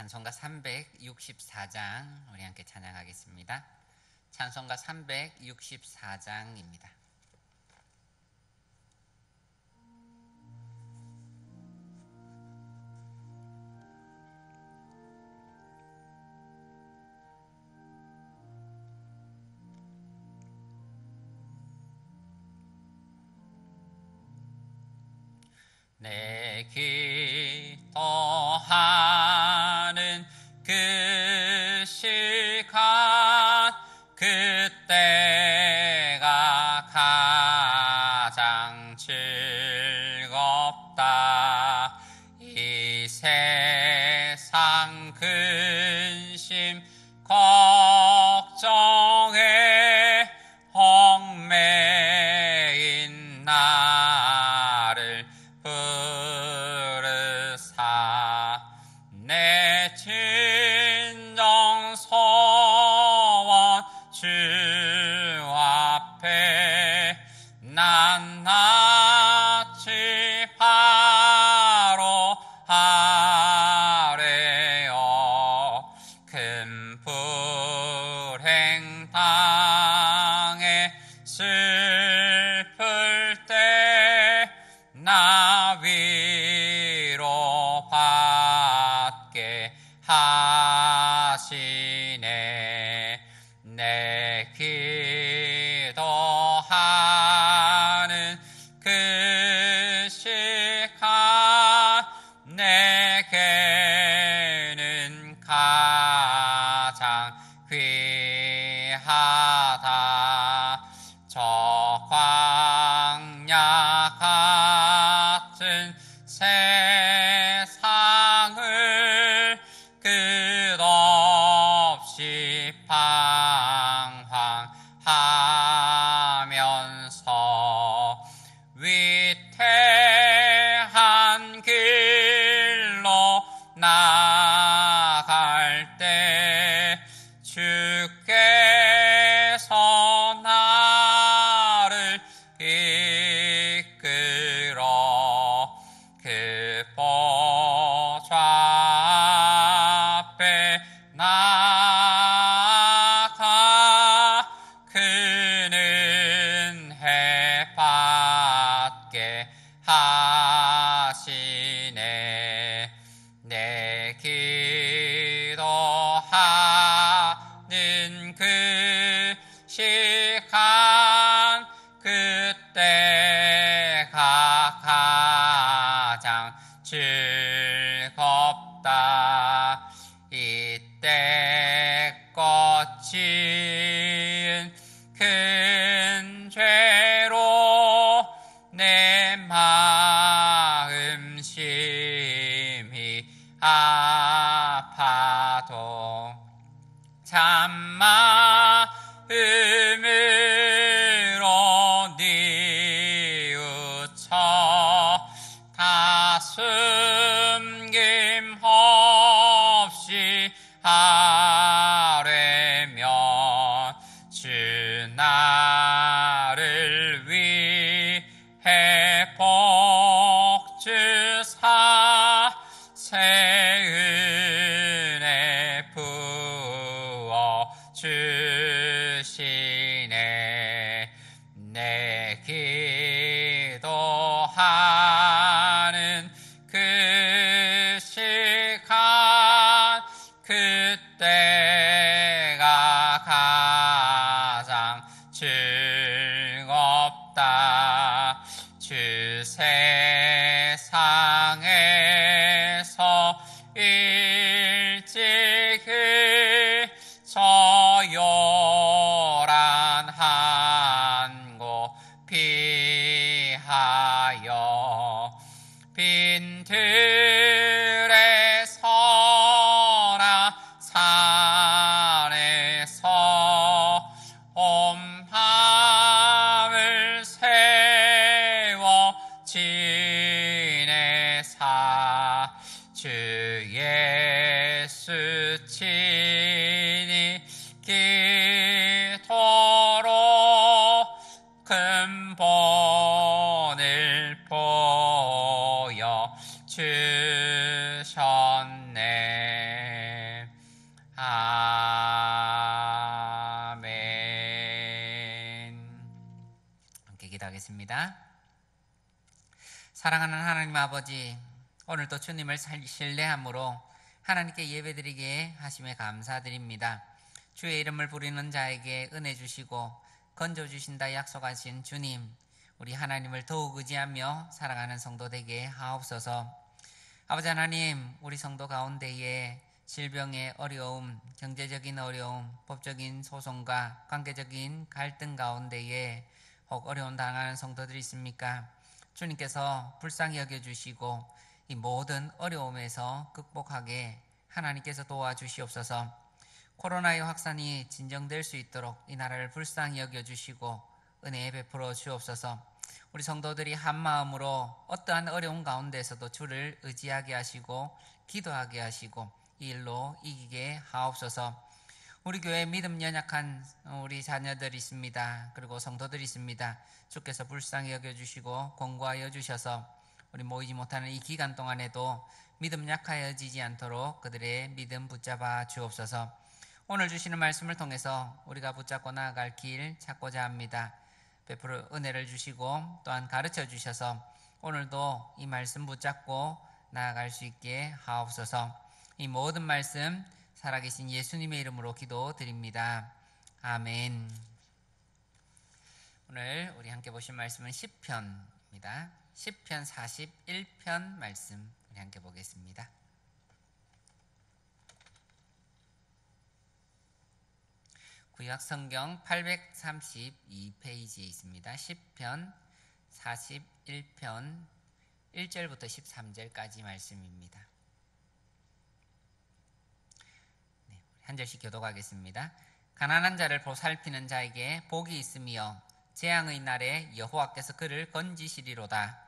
찬송가 364장 우리 함께 찬양하겠습니다. 찬송가 364장입니다. 내 기도하는 그 시간 그때가 가장 즐겁다. 이 세상 근심 걱정에 얽매인 나를 부르사 내 진정 소원 주 앞에 낱낱이 바로 하래요. 큰 불행 당해 슬플 때 나 위로 받게 하시네. 내 기도하는 그 시간 내게는 가장 귀하다. 저 광야 같은 세상을 끝없이 방황하면서 위태한 길로 나아갈 때 주께서 나를 이끌어 그 보좌 앞에 나아가 그는 해받게 하시네. 내 기도하는 그 시간 그때가 가장 즐겁다. 이때껏 지은 큰 죄로 내 마음 심히 아파도 참마음으로 뉘우쳐 다 숨김 없이 하려면 주 나를 위해 복 주사 새 은혜 부어 주시네. 내 기도하는 그 시간 그때가 가장 즐겁다. 주 세상에서 일찍이 저 요란한 곳 피하여 빈들에서나 산에서 온 밤을 세워 지내사 주 예수 친히 기도로 근본을 보여 주 기도하겠습니다. 사랑하는 하나님 아버지, 오늘도 주님을 신뢰함으로 하나님께 예배드리게 하심에 감사드립니다. 주의 이름을 부르는 자에게 은혜 주시고 건져주신다 약속하신 주님, 우리 하나님을 더욱 의지하며 살아가는 성도 되게 하옵소서. 아버지 하나님, 우리 성도 가운데에 질병의 어려움, 경제적인 어려움, 법적인 소송과 관계적인 갈등 가운데에 혹 어려움 당하는 성도들이 있습니까? 주님께서 불쌍히 여겨주시고 이 모든 어려움에서 극복하게 하나님께서 도와주시옵소서. 코로나의 확산이 진정될 수 있도록 이 나라를 불쌍히 여겨주시고 은혜 베풀어 주옵소서. 우리 성도들이 한 마음으로 어떠한 어려움 가운데서도 주를 의지하게 하시고 기도하게 하시고 이 일로 이기게 하옵소서. 우리 교회에 믿음 연약한 우리 자녀들이 있습니다. 그리고 성도들이 있습니다. 주께서 불쌍히 여겨주시고 권고하여 주셔서 우리 모이지 못하는 이 기간 동안에도 믿음 약하여지지 않도록 그들의 믿음 붙잡아 주옵소서. 오늘 주시는 말씀을 통해서 우리가 붙잡고 나아갈 길 찾고자 합니다. 베풀어 은혜를 주시고 또한 가르쳐 주셔서 오늘도 이 말씀 붙잡고 나아갈 수 있게 하옵소서. 이 모든 말씀 살아계신 예수님의 이름으로 기도드립니다. 아멘. 오늘 우리 함께 보실 말씀은 시편입니다. 시편 41편 말씀 우리 함께 보겠습니다. 구약성경 832페이지에 있습니다. 시편 41편 1절부터 13절까지 말씀입니다. 한 절씩 교독하겠습니다. 가난한 자를 보살피는 자에게 복이 있으며 재앙의 날에 여호와께서 그를 건지시리로다.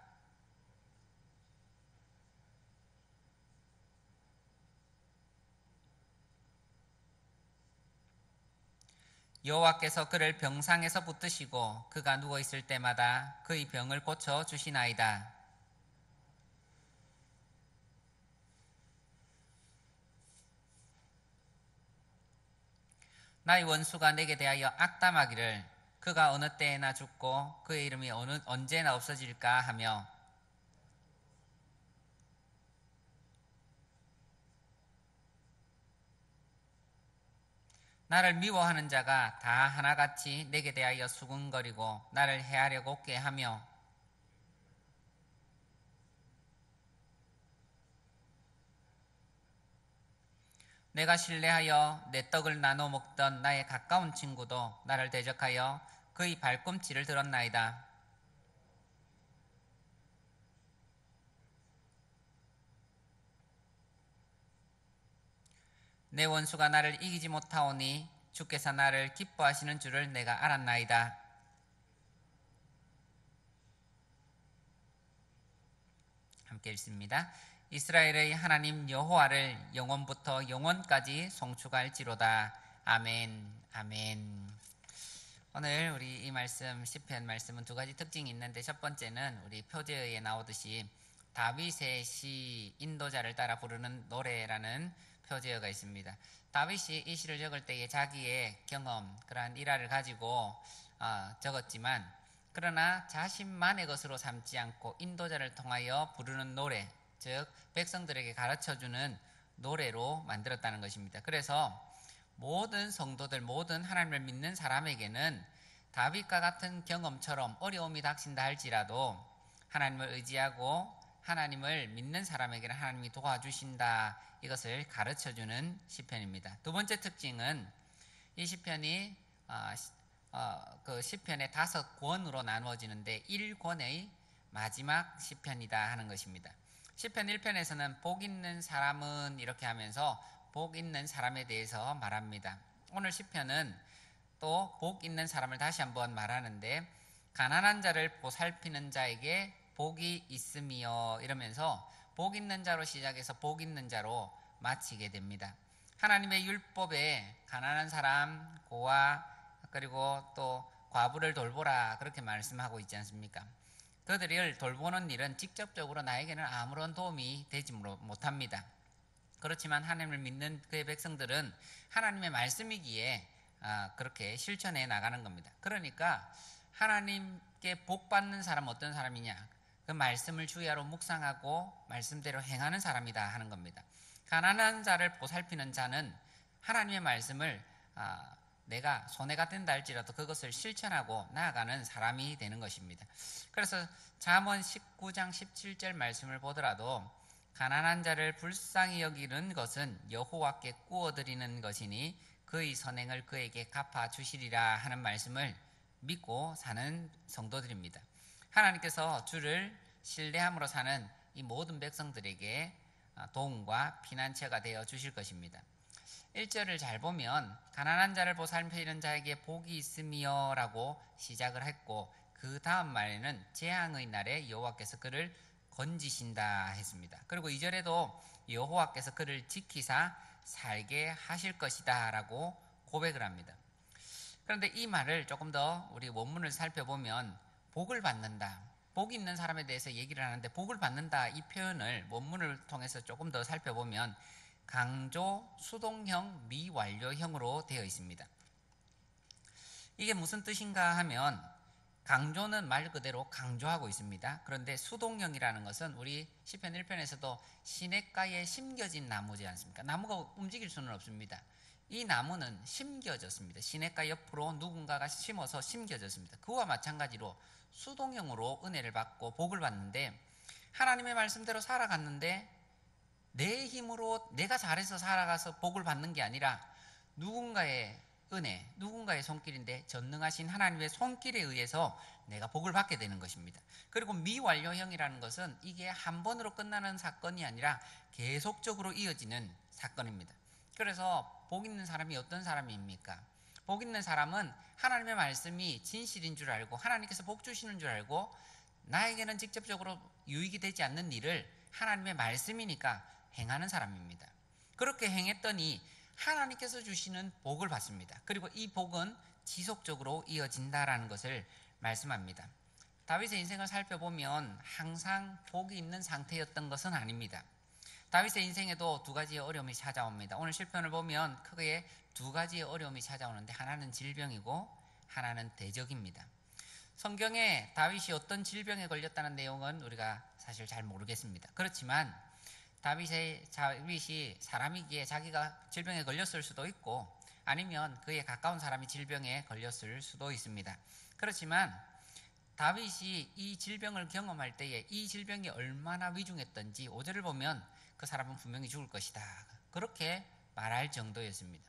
여호와께서 그를 병상에서 붙드시고 그가 누워 있을 때마다 그의 병을 고쳐 주시나이다. 나의 원수가 내게 대하여 악담하기를 그가 어느 때에나 죽고 그의 이름이 언제나 없어질까 하며 나를 미워하는 자가 다 하나같이 내게 대하여 수군거리고 나를 해하려고 꾀하며 내가 신뢰하여 내 떡을 나눠 먹던 나의 가까운 친구도 나를 대적하여 그의 발꿈치를 들었나이다. 내 원수가 나를 이기지 못하오니 주께서 나를 기뻐하시는 줄을 내가 알았나이다. 함께 읽습니다. 이스라엘의 하나님 여호와를 영원부터 영원까지 송축할지로다. 아멘. 아멘. 오늘 우리 이 말씀 시편 말씀은 두 가지 특징이 있는데 첫 번째는 우리 표제에 나오듯이 다윗의 시 인도자를 따라 부르는 노래라는 표제어가 있습니다. 다윗이 이 시를 적을 때에 자기의 경험, 그러한 일화를 가지고 적었지만 그러나 자신만의 것으로 삼지 않고 인도자를 통하여 부르는 노래, 즉 백성들에게 가르쳐주는 노래로 만들었다는 것입니다. 그래서 모든 성도들, 모든 하나님을 믿는 사람에게는 다윗과 같은 경험처럼 어려움이 닥친다 할지라도 하나님을 의지하고 하나님을 믿는 사람에게는 하나님이 도와주신다, 이것을 가르쳐주는 시편입니다. 두 번째 특징은 이 시편이 그 시편의 5권으로 나누어지는데 1권의 마지막 시편이다 하는 것입니다. 시편 1편에서는 복 있는 사람은 이렇게 하면서 복 있는 사람에 대해서 말합니다. 오늘 시편은 또 복 있는 사람을 다시 한번 말하는데 가난한 자를 보살피는 자에게 복이 있으며 이러면서 복 있는 자로 시작해서 복 있는 자로 마치게 됩니다. 하나님의 율법에 가난한 사람, 고아, 그리고 또 과부를 돌보라 그렇게 말씀하고 있지 않습니까? 그들을 돌보는 일은 직접적으로 나에게는 아무런 도움이 되지 못합니다. 그렇지만 하나님을 믿는 그의 백성들은 하나님의 말씀이기에 그렇게 실천해 나가는 겁니다. 그러니까 하나님께 복 받는 사람은 어떤 사람이냐? 그 말씀을 주야로 묵상하고 말씀대로 행하는 사람이다 하는 겁니다. 가난한 자를 보살피는 자는 하나님의 말씀을 내가 손해가 된다 할지라도 그것을 실천하고 나아가는 사람이 되는 것입니다. 그래서 잠언 19장 17절 말씀을 보더라도 가난한 자를 불쌍히 여기는 것은 여호와께 구워드리는 것이니 그의 선행을 그에게 갚아주시리라 하는 말씀을 믿고 사는 성도들입니다. 하나님께서 주를 신뢰함으로 사는 이 모든 백성들에게 도움과 피난처가 되어 주실 것입니다. 1절을 잘 보면 가난한 자를 보살피는 자에게 복이 있으며 라고 시작을 했고 그 다음 말에는 재앙의 날에 여호와께서 그를 건지신다 했습니다. 그리고 2절에도 여호와께서 그를 지키사 살게 하실 것이다 라고 고백을 합니다. 그런데 이 말을 조금 더 우리 원문을 살펴보면 복을 받는다, 복이 있는 사람에 대해서 얘기를 하는데 복을 받는다 이 표현을 원문을 통해서 조금 더 살펴보면 강조, 수동형, 미완료형으로 되어 있습니다. 이게 무슨 뜻인가 하면 강조는 말 그대로 강조하고 있습니다. 그런데 수동형이라는 것은 우리 시편 1편에서도 시냇가에 심겨진 나무지 않습니까? 나무가 움직일 수는 없습니다. 이 나무는 심겨졌습니다. 시냇가 옆으로 누군가가 심어서 심겨졌습니다. 그와 마찬가지로 수동형으로 은혜를 받고 복을 받는데 하나님의 말씀대로 살아갔는데 내 힘으로 내가 잘해서 살아가서 복을 받는 게 아니라 누군가의 은혜, 누군가의 손길인데 전능하신 하나님의 손길에 의해서 내가 복을 받게 되는 것입니다. 그리고 미완료형이라는 것은 이게 한 번으로 끝나는 사건이 아니라 계속적으로 이어지는 사건입니다. 그래서 복 있는 사람이 어떤 사람입니까? 복 있는 사람은 하나님의 말씀이 진실인 줄 알고 하나님께서 복 주시는 줄 알고 나에게는 직접적으로 유익이 되지 않는 일을 하나님의 말씀이니까 행하는 사람입니다. 그렇게 행했더니 하나님께서 주시는 복을 받습니다. 그리고 이 복은 지속적으로 이어진다라는 것을 말씀합니다. 다윗의 인생을 살펴보면 항상 복이 있는 상태였던 것은 아닙니다. 다윗의 인생에도 두 가지의 어려움이 찾아옵니다. 오늘 시편을 보면 크게 두 가지의 어려움이 찾아오는데 하나는 질병이고 하나는 대적입니다. 성경에 다윗이 어떤 질병에 걸렸다는 내용은 우리가 사실 잘 모르겠습니다. 그렇지만 다윗이 사람이기에 자기가 질병에 걸렸을 수도 있고 아니면 그에 가까운 사람이 질병에 걸렸을 수도 있습니다. 그렇지만 다윗이 이 질병을 경험할 때에 이 질병이 얼마나 위중했던지 5절을 보면 그 사람은 분명히 죽을 것이다 그렇게 말할 정도였습니다.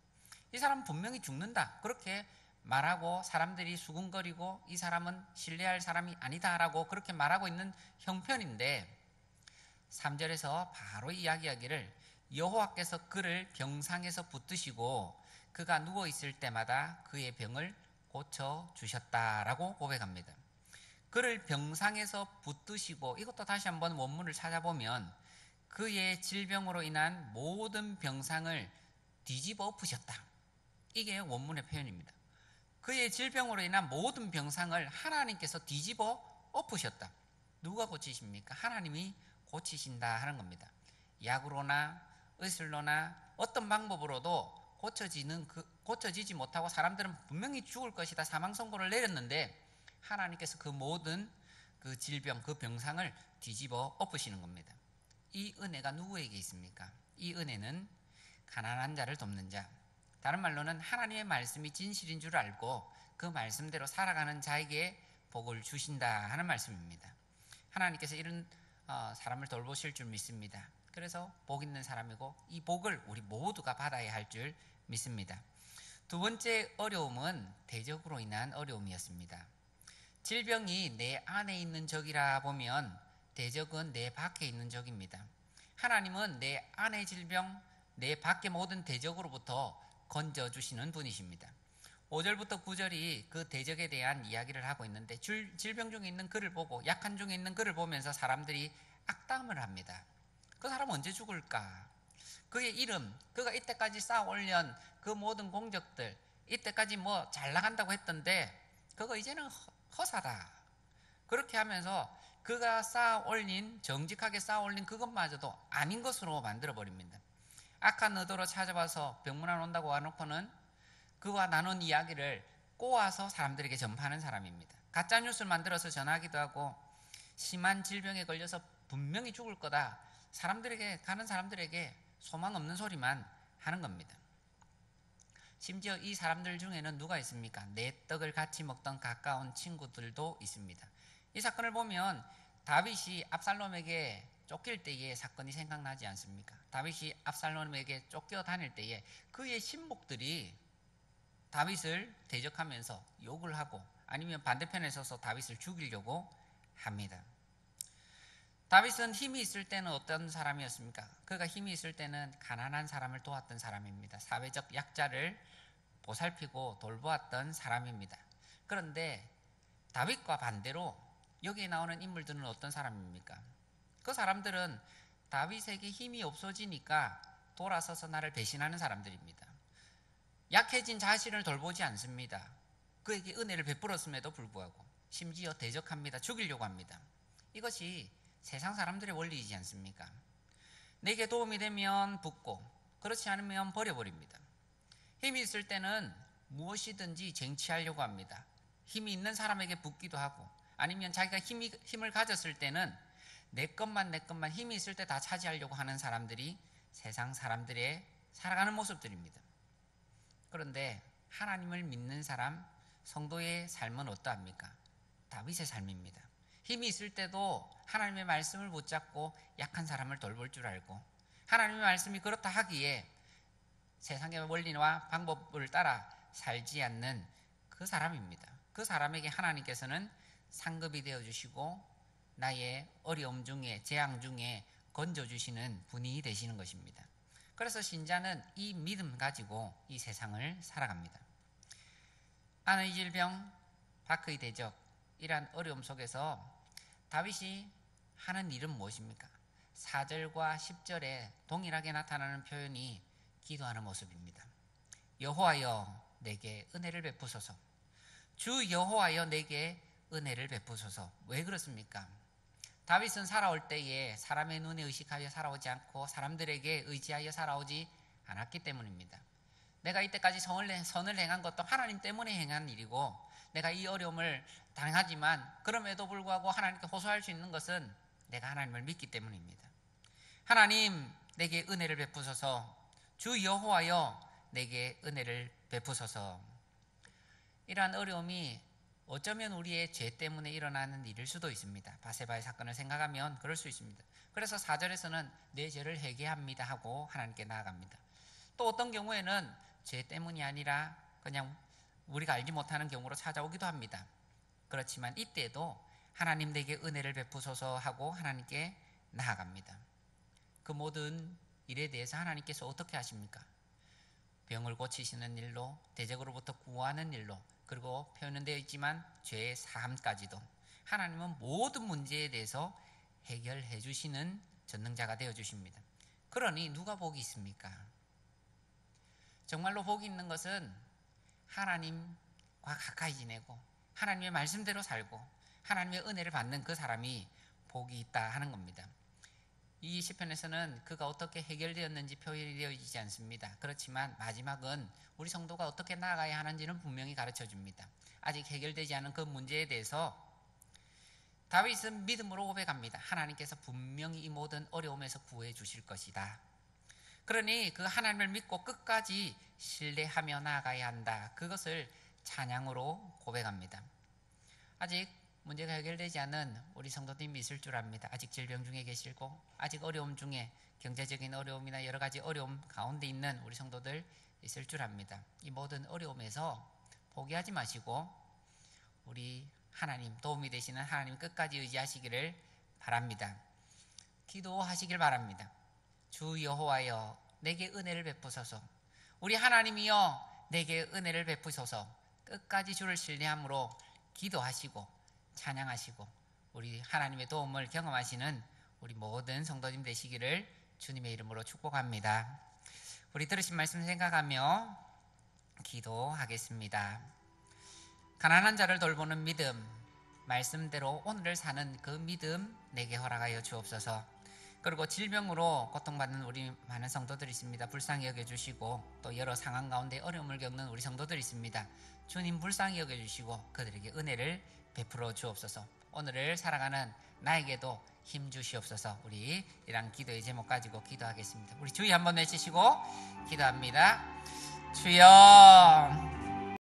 이 사람은 분명히 죽는다 그렇게 말하고 사람들이 수군거리고 이 사람은 신뢰할 사람이 아니다라고 그렇게 말하고 있는 형편인데 3절에서 바로 이야기하기를 여호와께서 그를 병상에서 붙드시고 그가 누워있을 때마다 그의 병을 고쳐주셨다라고 고백합니다. 그를 병상에서 붙드시고 이것도 다시 한번 원문을 찾아보면 그의 질병으로 인한 모든 병상을 뒤집어 엎으셨다. 이게 원문의 표현입니다. 그의 질병으로 인한 모든 병상을 하나님께서 뒤집어 엎으셨다. 누가 고치십니까? 하나님이 고치신다 하는 겁니다. 약으로나 의술로나 어떤 방법으로도 고쳐지지 못하고 사람들은 분명히 죽을 것이다 사망 선고를 내렸는데 하나님께서 그 모든 그 질병, 그 병상을 뒤집어 엎으시는 겁니다. 이 은혜가 누구에게 있습니까? 이 은혜는 가난한 자를 돕는 자, 다른 말로는 하나님의 말씀이 진실인 줄 알고 그 말씀대로 살아가는 자에게 복을 주신다 하는 말씀입니다. 하나님께서 이런 사람을 돌보실 줄 믿습니다. 그래서 복 있는 사람이고 이 복을 우리 모두가 받아야 할 줄 믿습니다. 두 번째 어려움은 대적으로 인한 어려움이었습니다. 질병이 내 안에 있는 적이라 보면 대적은 내 밖에 있는 적입니다. 하나님은 내 안의 질병, 내 밖의 모든 대적으로부터 건져주시는 분이십니다. 5절부터 9절이 그 대적에 대한 이야기를 하고 있는데 질병 중에 있는 그를 보고 약한 중에 있는 그를 보면서 사람들이 악담을 합니다. 그 사람 언제 죽을까? 그의 이름, 그가 이때까지 쌓아 올린 그 모든 공적들, 이때까지 뭐 잘 나간다고 했던데 그거 이제는 허사다. 그렇게 하면서 그가 정직하게 쌓아 올린 그것마저도 아닌 것으로 만들어버립니다. 악한 의도로 찾아와서 병문안 온다고 와놓고는 그와 나눈 이야기를 꼬아서 사람들에게 전파하는 사람입니다. 가짜 뉴스를 만들어서 전하기도 하고 심한 질병에 걸려서 분명히 죽을 거다. 가는 사람들에게 소망 없는 소리만 하는 겁니다. 심지어 이 사람들 중에는 누가 있습니까? 내 떡을 같이 먹던 가까운 친구들도 있습니다. 이 사건을 보면 다윗이 압살롬에게 쫓길 때의 사건이 생각나지 않습니까? 다윗이 압살롬에게 쫓겨 다닐 때에 그의 신복들이 다윗을 대적하면서 욕을 하고 아니면 반대편에 서서 다윗을 죽이려고 합니다. 다윗은 힘이 있을 때는 어떤 사람이었습니까? 그가 힘이 있을 때는 가난한 사람을 도왔던 사람입니다. 사회적 약자를 보살피고 돌보았던 사람입니다. 그런데 다윗과 반대로 여기에 나오는 인물들은 어떤 사람입니까? 그 사람들은 다윗에게 힘이 없어지니까 돌아서서 나를 배신하는 사람들입니다. 약해진 자신을 돌보지 않습니다. 그에게 은혜를 베풀었음에도 불구하고 심지어 대적합니다. 죽이려고 합니다. 이것이 세상 사람들의 원리이지 않습니까? 내게 도움이 되면 붙고 그렇지 않으면 버려버립니다. 힘이 있을 때는 무엇이든지 쟁취하려고 합니다. 힘이 있는 사람에게 붙기도 하고 아니면 자기가 힘을 가졌을 때는 내 것만 힘이 있을 때 다 차지하려고 하는 사람들이 세상 사람들의 살아가는 모습들입니다. 그런데 하나님을 믿는 사람, 성도의 삶은 어떠합니까? 다윗의 삶입니다. 힘이 있을 때도 하나님의 말씀을 붙잡고 약한 사람을 돌볼 줄 알고 하나님의 말씀이 그렇다 하기에 세상의 원리와 방법을 따라 살지 않는 그 사람입니다. 그 사람에게 하나님께서는 상급이 되어주시고 나의 어려움 중에 재앙 중에 건져주시는 분이 되시는 것입니다. 그래서 신자는 이 믿음 가지고 이 세상을 살아갑니다. 아내의 질병, 바크의 대적, 이러한 어려움 속에서 다윗이 하는 일은 무엇입니까? 4절과 10절에 동일하게 나타나는 표현이 기도하는 모습입니다. 여호와여 내게 은혜를 베푸소서. 주 여호와여 내게 은혜를 베푸소서. 왜 그렇습니까? 다윗은 살아올 때에 사람의 눈에 의식하여 살아오지 않고 사람들에게 의지하여 살아오지 않았기 때문입니다. 내가 이때까지 선을 행한 것도 하나님 때문에 행한 일이고 내가 이 어려움을 당하지만 그럼에도 불구하고 하나님께 호소할 수 있는 것은 내가 하나님을 믿기 때문입니다. 하나님 내게 은혜를 베푸소서. 주 여호와여 내게 은혜를 베푸소서. 이러한 어려움이 어쩌면 우리의 죄 때문에 일어나는 일일 수도 있습니다. 바세바의 사건을 생각하면 그럴 수 있습니다. 그래서 4절에서는 내 죄를 회개합니다 하고 하나님께 나아갑니다. 또 어떤 경우에는 죄 때문이 아니라 그냥 우리가 알지 못하는 경우로 찾아오기도 합니다. 그렇지만 이때도 하나님 내게 은혜를 베푸소서 하고 하나님께 나아갑니다. 그 모든 일에 대해서 하나님께서 어떻게 하십니까? 병을 고치시는 일로, 대적으로부터 구하는 일로, 그리고 표현은 되어 있지만 죄의 사함까지도 하나님은 모든 문제에 대해서 해결해 주시는 전능자가 되어 주십니다. 그러니 누가 복이 있습니까? 정말로 복이 있는 것은 하나님과 가까이 지내고 하나님의 말씀대로 살고 하나님의 은혜를 받는 그 사람이 복이 있다 하는 겁니다. 이 시편에서는 그가 어떻게 해결되었는지 표현이 되어지지 않습니다. 그렇지만 마지막은 우리 성도가 어떻게 나아가야 하는지는 분명히 가르쳐 줍니다. 아직 해결되지 않은 그 문제에 대해서 다윗은 믿음으로 고백합니다. 하나님께서 분명히 이 모든 어려움에서 구해 주실 것이다. 그러니 그 하나님을 믿고 끝까지 신뢰하며 나아가야 한다. 그것을 찬양으로 고백합니다. 아직 문제가 해결되지 않은 우리 성도님이 있을 줄 압니다. 아직 질병 중에 계시고 아직 어려움 중에 경제적인 어려움이나 여러 가지 어려움 가운데 있는 우리 성도들 있을 줄 압니다. 이 모든 어려움에서 포기하지 마시고 우리 하나님, 도움이 되시는 하나님 끝까지 의지하시기를 바랍니다. 기도하시길 바랍니다. 주 여호와여 내게 은혜를 베푸소서. 우리 하나님이여 내게 은혜를 베푸소서. 끝까지 주를 신뢰함으로 기도하시고 찬양하시고 우리 하나님의 도움을 경험하시는 우리 모든 성도님 되시기를 주님의 이름으로 축복합니다. 우리 들으신 말씀 생각하며 기도하겠습니다. 가난한 자를 돌보는 믿음, 말씀대로 오늘을 사는 그 믿음 내게 허락하여 주옵소서. 그리고 질병으로 고통받는 우리 많은 성도들이 있습니다. 불쌍히 여겨주시고 또 여러 상황 가운데 어려움을 겪는 우리 성도들이 있습니다. 주님 불쌍히 여겨주시고 그들에게 은혜를 베풀어 주옵소서. 오늘을 살아가는 나에게도 힘 주시옵소서. 우리 이런 기도의 제목 가지고 기도하겠습니다. 우리 주의 한번 외치시고 기도합니다. 주여